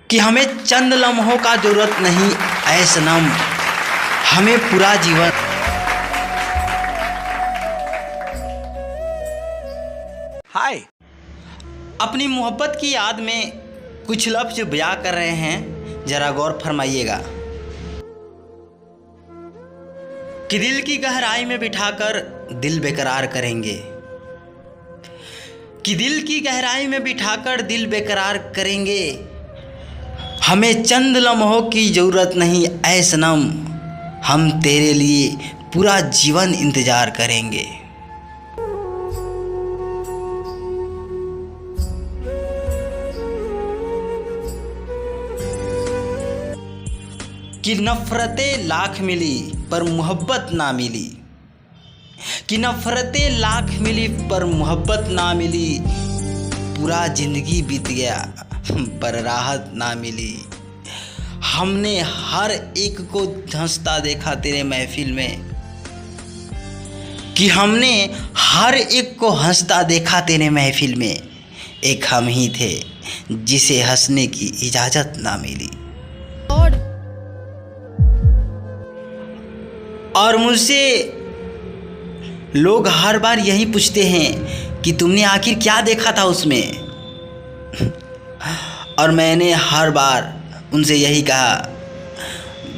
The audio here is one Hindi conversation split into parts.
कि हमें चंद लम्हों का ज़रूरत नहीं ऐ सनम, हमें पूरा जीवन। हाय, अपनी मोहब्बत की याद में कुछ लफ्ज़ बयां कर रहे हैं, ज़रा गौर फरमाइएगा। कि दिल की गहराई में बिठाकर दिल बेकरार करेंगे, कि दिल की गहराई में बिठाकर दिल बेकरार करेंगे। हमें चंद लम्हों की ज़रूरत नहीं ऐ सनम, हम तेरे लिए पूरा जीवन इंतज़ार करेंगे। कि नफ़रतें लाख मिली पर मोहब्बत ना मिली, कि नफ़रतें लाख मिली पर मोहब्बत ना मिली। पूरा ज़िंदगी बीत गया पर राहत ना मिली। हमने हर एक को हंसता देखा तेरे महफिल में, कि हमने हर एक को हंसता देखा तेरे महफिल में। एक हम ही थे जिसे हंसने की इजाज़त ना मिली। और मुझसे लोग हर बार यही पूछते हैं कि तुमने आखिर क्या देखा था उसमें। और मैंने हर बार उनसे यही कहा,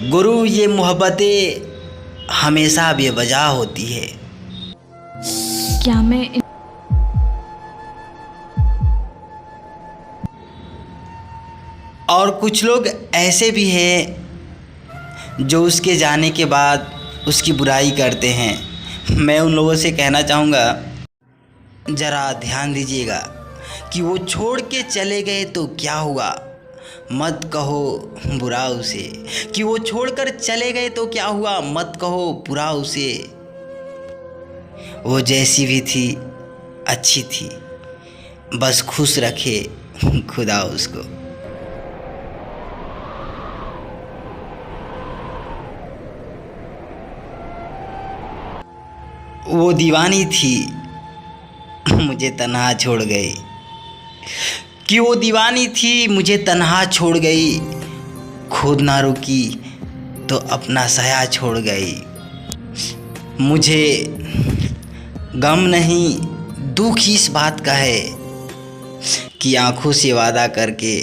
गुरु ये मोहब्बतें हमेशा बेवजह होती है। क्या मैं और कुछ लोग ऐसे भी हैं जो उसके जाने के बाद उसकी बुराई करते हैं। मैं उन लोगों से कहना चाहूँगा, ज़रा ध्यान दीजिएगा कि वो छोड़ के चले गए तो क्या हुआ, मत कहो बुरा उसे। कि वो छोड़कर चले गए तो क्या हुआ, मत कहो बुरा उसे। वो जैसी भी थी अच्छी थी, बस खुश रखे खुदा उसको। वो दीवानी थी मुझे तन्हा छोड़ गई, कि वो दीवानी थी मुझे तन्हा छोड़ गई। खुद ना रुकी तो अपना साया छोड़ गई। मुझे गम नहीं दुख इस बात का है कि आँखों से वादा करके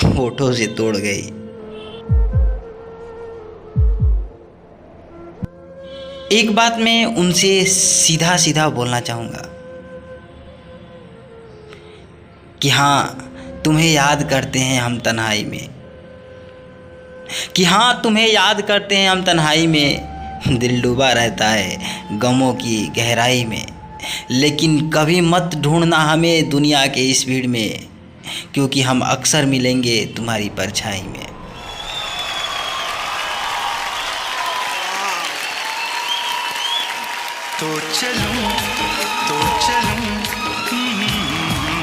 होठों से तोड़ गई। एक बात मैं उनसे सीधा सीधा बोलना चाहूँगा कि हाँ, तुम्हें याद करते हैं हम तन्हाई में, कि हाँ तुम्हें याद करते हैं हम तन्हाई में। दिल डूबा रहता है गमों की गहराई में, लेकिन कभी मत ढूंढना हमें दुनिया के इस भीड़ में, क्योंकि हम अक्सर मिलेंगे तुम्हारी परछाई में। तो चलूं